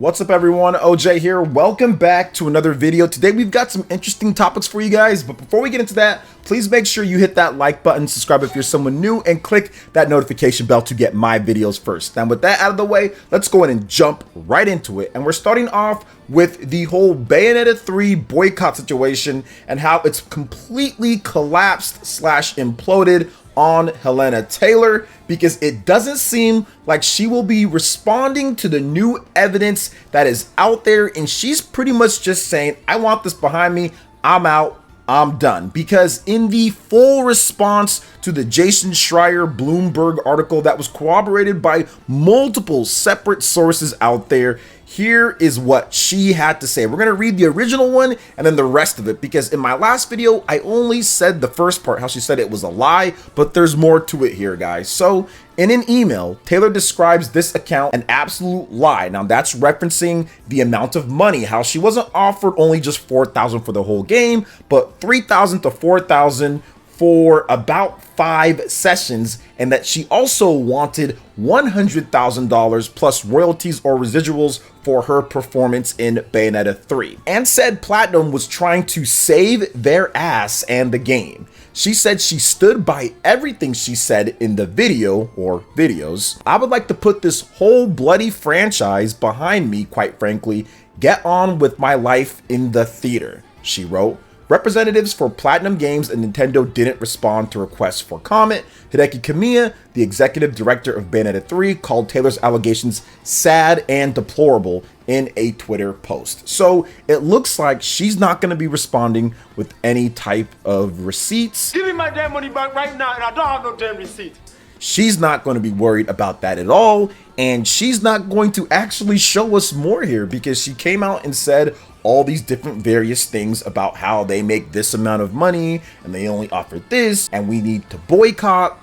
What's up everyone, OJ here. Welcome back to another video. Today we've got some interesting topics for you guys, but before we get into that, please make sure you hit that like button, subscribe if you're someone new, and click that notification bell to get my videos first. Now with that out of the way, let's go ahead and jump right into it. And we're starting off with the whole Bayonetta 3 boycott situation and how it's completely collapsed slash imploded on Hellena Taylor, because it doesn't seem like she will be responding to the new evidence that is out there, and she's pretty much just saying, I want this behind me, I'm out, I'm done. Because in the full response to the Jason Schreier Bloomberg article that was corroborated by multiple separate sources out there, here is what she had to say. We're going to read the original one and then the rest of it, because in my last video, I only said the first part, how she said it was a lie, but there's more to it here, guys. So in an email, Taylor describes this account an absolute lie. Now that's referencing the amount of money, how she wasn't offered only just $4,000 for the whole game, but $3,000 to $4,000 for about 5 sessions, and that she also wanted $100,000 plus royalties or residuals for her performance in Bayonetta 3, and said Platinum was trying to save their ass and the game. She said she stood by everything she said in the video or videos. I would like to put this whole bloody franchise behind me, quite frankly. Get on with my life in the theater, she wrote. Representatives for Platinum Games and Nintendo didn't respond to requests for comment. Hideki Kamiya, the executive director of Bayonetta 3, called Taylor's allegations sad and deplorable in a Twitter post. So it looks like she's not going to be responding with any type of receipts. Give me my damn money back right now, and I don't have no damn receipt. She's not going to be worried about that at all, and she's not going to actually show us more here, because she came out and said all these different various things about how they make this amount of money and they only offer this and we need to boycott.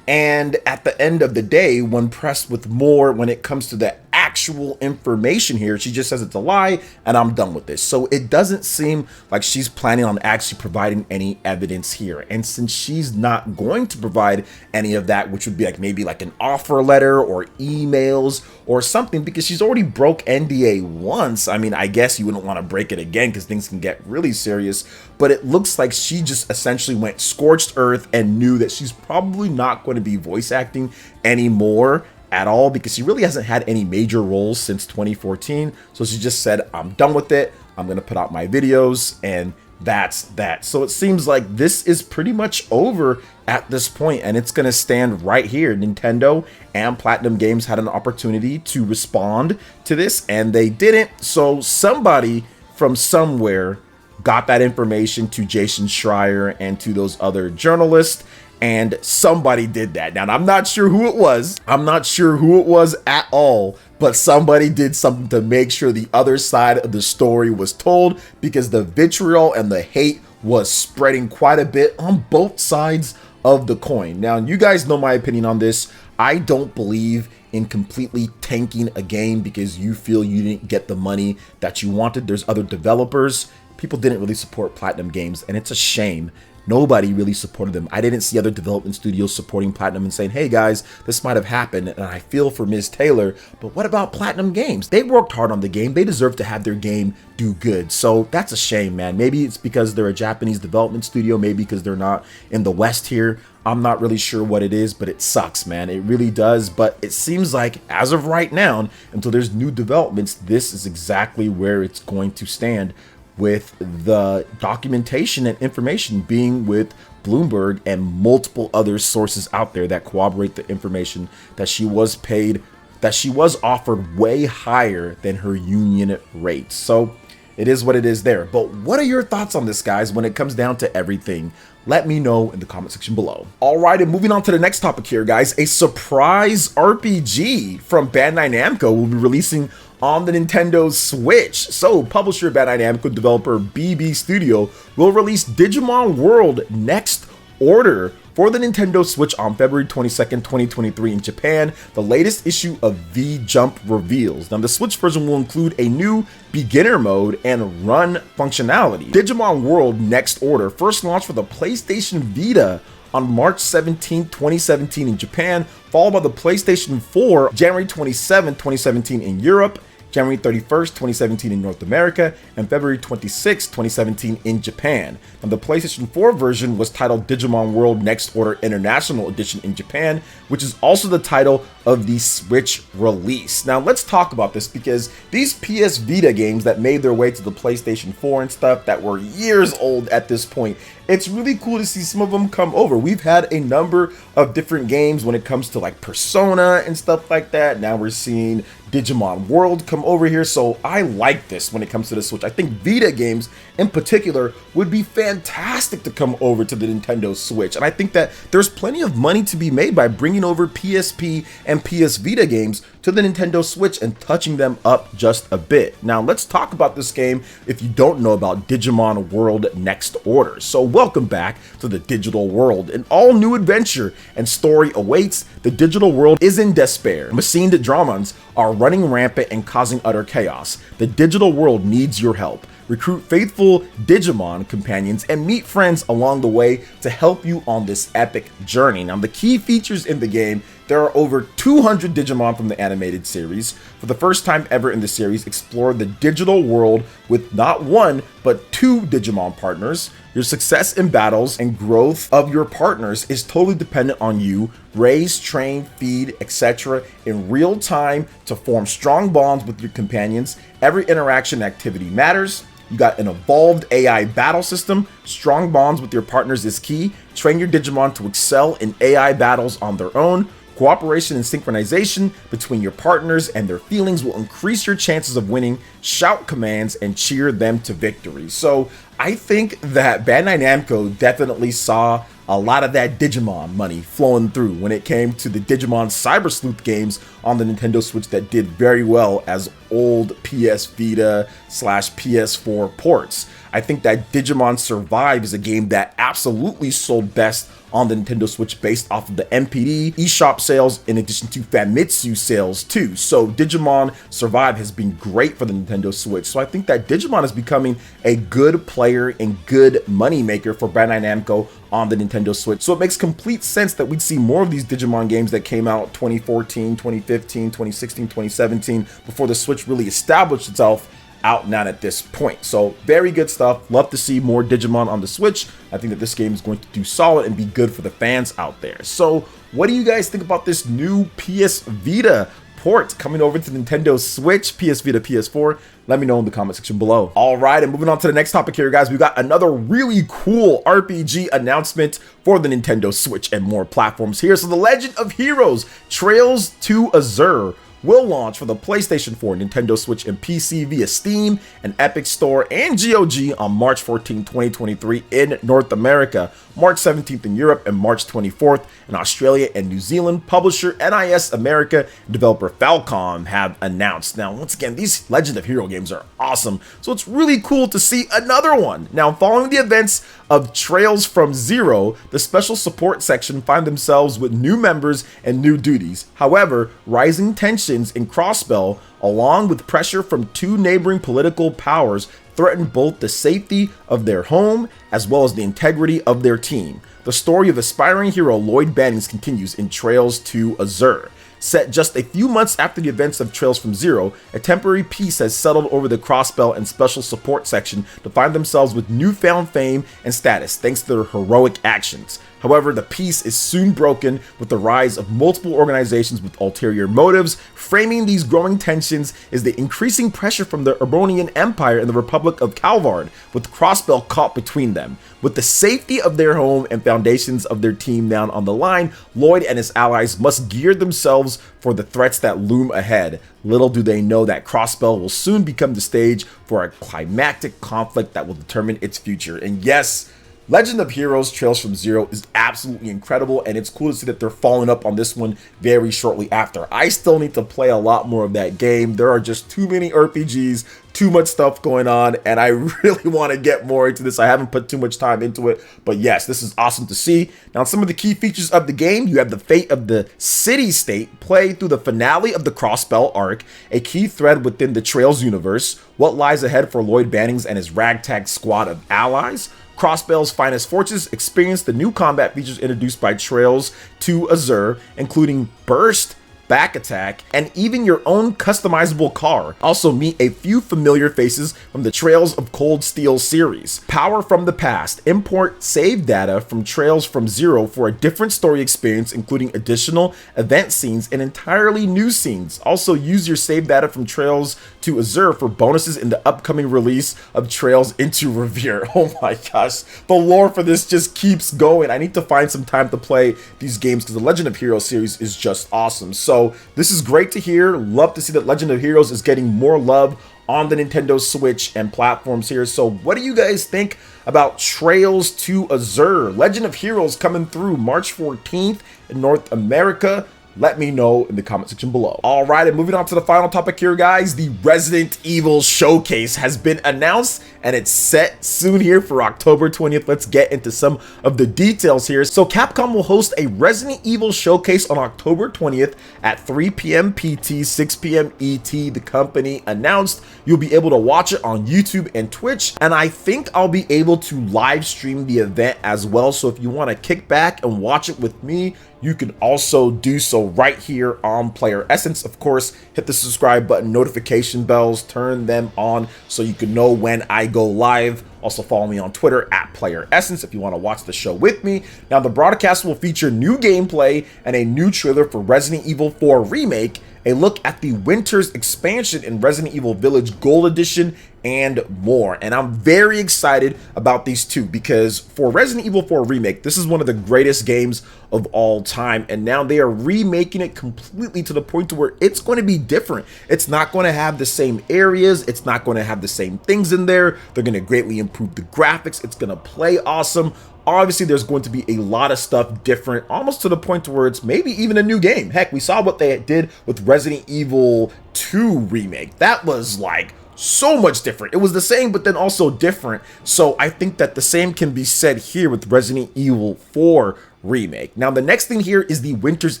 And at the end of the day, when pressed with more when it comes to the actual information here, she just says it's a lie and I'm done with this. So it doesn't seem like she's planning on actually providing any evidence here. And since she's not going to provide any of that, which would be like maybe like an offer letter or emails or something, because she's already broke NDA once. I mean, I guess you wouldn't want to break it again because things can get really serious, but it looks like she just essentially went scorched earth and knew that she's probably not going to be voice acting anymore at all, because she really hasn't had any major roles since 2014. So she just said, I'm done with it. I'm going to put out my videos, and that's that. So it seems like this is pretty much over at this point, and it's going to stand right here. Nintendo and Platinum Games had an opportunity to respond to this and they didn't. So somebody from somewhere got that information to Jason Schreier and to those other journalists, and somebody did that. Now, I'm not sure who it was. I'm not sure who it was at all, but somebody did something to make sure the other side of the story was told, because the vitriol and the hate was spreading quite a bit on both sides of the coin. Now, you guys know my opinion on this. I don't believe in completely tanking a game because you feel you didn't get the money that you wanted. There's other developers. People didn't really support Platinum Games, and it's a shame. Nobody really supported them. I didn't see other development studios supporting Platinum and saying, hey guys, this might have happened, and I feel for Ms. Taylor, but what about Platinum Games? They worked hard on the game. They deserve to have their game do good. So that's a shame, man. Maybe it's because they're a Japanese development studio, maybe because they're not in the West here. I'm not really sure what it is, but it sucks, man. It really does. But it seems like as of right now, until there's new developments, this is exactly where it's going to stand, with the documentation and information being with Bloomberg and multiple other sources out there that corroborate the information that she was paid, that she was offered way higher than her union rates. So it is what it is there. But what are your thoughts on this, guys, when it comes down to everything? Let me know in the comment section below. All right, and moving on to the next topic here, guys. A surprise RPG from Bandai Namco will be releasing on the Nintendo Switch. So publisher Bandai Namco, developer BB Studio, will release Digimon World Next Order for the Nintendo Switch on February 22nd, 2023 in Japan. The latest issue of V-Jump reveals. Now the Switch version will include a new beginner mode and run functionality. Digimon World Next Order first launched for the PlayStation Vita on March 17, 2017 in Japan, followed by the PlayStation 4 January 27, 2017 in Europe, January 31st, 2017 in North America, and February 26, 2017 in Japan. Now, the PlayStation 4 version was titled Digimon World Next Order International Edition in Japan, which is also the title of the Switch release. Now, let's talk about this because these PS Vita games that made their way to the PlayStation 4 and stuff that were years old at this point, it's really cool to see some of them come over. We've had a number of different games when it comes to like Persona and stuff like that. Now we're seeing Digimon World come over here, so I like this when it comes to the Switch. I think Vita games in particular would be fantastic to come over to the Nintendo Switch, and I think that there's plenty of money to be made by bringing over PSP and PS Vita games to the Nintendo Switch and touching them up just a bit. Now let's talk about this game if you don't know about Digimon World Next Order. So welcome back to the digital world. An all new adventure and story awaits. The digital world is in despair. Machined Dramons are running rampant and causing utter chaos. The digital world needs your help. Recruit faithful Digimon companions and meet friends along the way to help you on this epic journey. Now, the key features in the game, there are over 200 Digimon from the animated series. For the first time ever in the series, explore the digital world with not one, but 2 Digimon partners. Your success in battles and growth of your partners is totally dependent on you. Raise, train, feed, etc. in real time to form strong bonds with your companions. Every interaction and activity matters. You got an evolved AI battle system. Strong bonds with your partners is key. Train your Digimon to excel in AI battles on their own. Cooperation and synchronization between your partners and their feelings will increase your chances of winning. Shout commands and cheer them to victory. So I think that Bandai Namco definitely saw a lot of that Digimon money flowing through when it came to the Digimon Cyber Sleuth games on the Nintendo Switch that did very well as old PS Vita / PS4 ports. I think that Digimon Survive is a game that absolutely sold best on the Nintendo Switch based off of the NPD eShop sales in addition to Famitsu sales too. So Digimon Survive has been great for the Nintendo Switch. So I think that Digimon is becoming a good player and good money maker for Bandai Namco on the Nintendo Switch. So it makes complete sense that we'd see more of these Digimon games that came out 2014, 2015, 2016, 2017 before the Switch really established itself out now at this point. So very good stuff. Love to see more Digimon on the Switch. I think that this game is going to do solid and be good for the fans out there. So what do you guys think about this new PS Vita port coming over to Nintendo Switch, PS Vita, PS4? Let me know in the comment section below. All right, and moving on to the next topic here, guys, we got another really cool RPG announcement for the Nintendo Switch and more platforms here. So the Legend of Heroes Trails to Azure will launch for the PlayStation 4, Nintendo Switch, and PC via Steam and Epic Store and GOG on March 14, 2023 in North America, March 17th in Europe, and March 24th in Australia and New Zealand. Publisher NIS America and developer Falcom have announced. Now, once again, these Legend of Hero games are awesome, so it's really cool to see another one. Now, following the events of Trails from Zero, the special support section find themselves with new members and new duties. However, rising tensions in Crossbell, along with pressure from 2 neighboring political powers, threaten both the safety of their home as well as the integrity of their team. The story of aspiring hero Lloyd Bannings continues in Trails to Azure. Set just a few months after the events of Trails from Zero, a temporary peace has settled over the Crossbell and Special Support section to find themselves with newfound fame and status thanks to their heroic actions. However, the peace is soon broken with the rise of multiple organizations with ulterior motives. Framing these growing tensions is the increasing pressure from the Urbonian Empire and the Republic of Calvard, with Crossbell caught between them. With the safety of their home and foundations of their team down on the line, Lloyd and his allies must gear themselves for the threats that loom ahead. Little do they know that Crossbell will soon become the stage for a climactic conflict that will determine its future. And yes, Legend of Heroes Trails from Zero is absolutely incredible, and it's cool to see that they're following up on this one very shortly after. I still need to play a lot more of that game. There are just too many RPGs, too much stuff going on, and I really want to get more into this. I haven't put too much time into it, but yes, this is awesome to see. Now, some of the key features of the game, you have the fate of the city-state, play through the finale of the Crossbell arc, a key thread within the Trails universe, what lies ahead for Lloyd Bannings and his ragtag squad of allies, Crossbell's finest forces, experience the new combat features introduced by Trails to Azure, including Burst, back attack, and even your own customizable car. Also meet a few familiar faces from the Trails of Cold Steel series. Power from the past. Import save data from Trails from Zero for a different story experience, including additional event scenes and entirely new scenes. Also use your save data from Trails to Azure for bonuses in the upcoming release of Trails into Revere. Oh my gosh, the lore for this just keeps going. I need to find some time to play these games because the Legend of Heroes series is just awesome. So this is great to hear. Love to see that Legend of Heroes is getting more love on the Nintendo Switch and platforms here. So what do you guys think about Trails to Azure? Legend of Heroes coming through March 14th in North America. Let me know in the comment section below. All right, and moving on to the final topic here, guys. The Resident Evil Showcase has been announced, and it's set soon here for October 20th. Let's get into some of the details here. So Capcom will host a Resident Evil Showcase on October 20th at 3 p.m. PT, 6 p.m. ET. The company announced you'll be able to watch it on YouTube and Twitch, and I think I'll be able to live stream the event as well. So if you want to kick back and watch it with me, you can also do so right here on PlayerEssence. Of course, hit the subscribe button, notification bells, turn them on so you can know when I go live. Also follow me on Twitter at PlayerEssence if you want to watch the show with me. Now, the broadcast will feature new gameplay and a new trailer for Resident Evil 4 Remake, a look at the Winter's expansion in Resident Evil Village Gold Edition, and more. And I'm very excited about these two because for Resident Evil 4 Remake, this is one of the greatest games of all time, and now they are remaking it completely to the point to where it's going to be different. It's not going to have the same areas, it's not going to have the same things in there. They're going to greatly improve the graphics, it's going to play awesome. Obviously, there's going to be a lot of stuff different, almost to the point to where it's maybe even a new game. Heck, we saw what they did with Resident Evil 2 Remake. That was like so much different. It was the same, but then also different. So I think that the same can be said here with Resident Evil 4 Remake. Now, the next thing here is the Winter's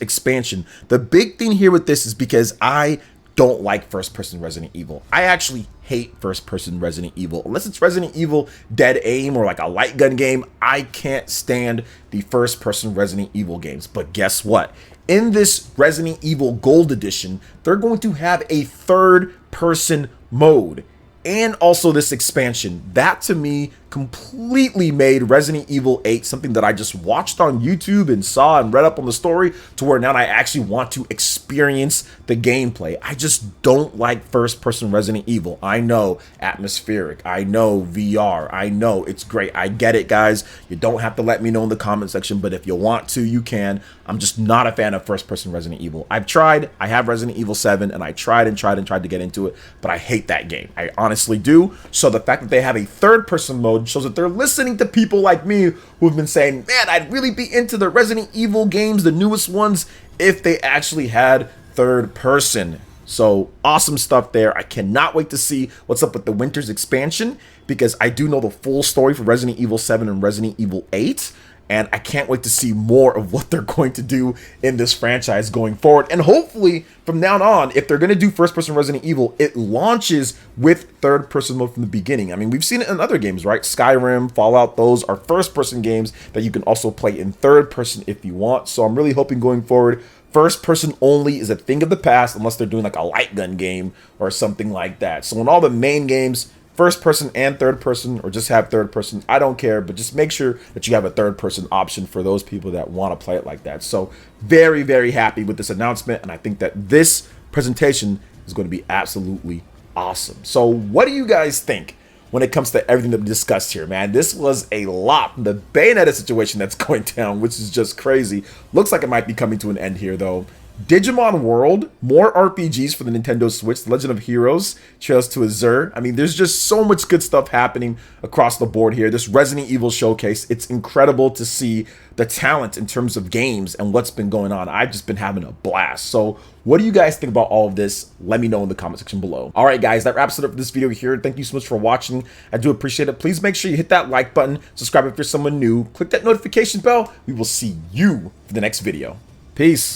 expansion. The big thing here with this is because I don't like first-person Resident Evil. I actually hate first-person Resident Evil. Unless it's Resident Evil Dead Aim or like a light gun game, I can't stand the first-person Resident Evil games. But guess what? In this Resident Evil Gold Edition, they're going to have a third-person mode and also this expansion. That to me completely made Resident Evil 8 something that I just watched on YouTube and saw and read up on the story to where now I actually want to experience the gameplay. I just don't like first-person Resident Evil. I know atmospheric, I know VR, I know it's great. I get it, guys. You don't have to let me know in the comment section, but if you want to, you can. I'm just not a fan of first-person Resident Evil. I've tried. I have Resident Evil 7, and I tried to get into it, but I hate that game. I honestly do. So the fact that they have a third-person mode shows that they're listening to people like me who've been saying, man, I'd really be into the Resident Evil games, the newest ones, if they actually had third person. So awesome stuff there. I cannot wait to see what's up with the Winter's expansion because I do know the full story for Resident Evil 7 and Resident Evil 8. And I can't wait to see more of what they're going to do in this franchise going forward. And hopefully, from now on, if they're going to do first-person Resident Evil, it launches with third-person mode from the beginning. I mean, we've seen it in other games, right? Skyrim, Fallout, those are first-person games that you can also play in third-person if you want. So I'm really hoping going forward, first-person only is a thing of the past unless they're doing like a light gun game or something like that. So in all the main games, first person and third person, or just have third person, I don't care, but just make sure that you have a third person option for those people that want to play it like that. So very, very happy with this announcement, and I think that this presentation is going to be absolutely awesome. So what do you guys think when it comes to everything that we discussed here, man? This was a lot from the Bayonetta situation that's going down, which is just crazy. Looks like it might be coming to an end here, though. Digimon World, more RPGs for the Nintendo Switch, The Legend of Heroes, Trails to Azure. I mean, there's just so much good stuff happening across the board here. This Resident Evil Showcase, it's incredible to see the talent in terms of games and what's been going on. I've just been having a blast. So what do you guys think about all of this? Let me know in the comment section below. All right, guys, that wraps it up for this video here. Thank you so much for watching. I do appreciate it. Please make sure you hit that like button, subscribe if you're someone new, click that notification bell. We will see you for the next video. Peace.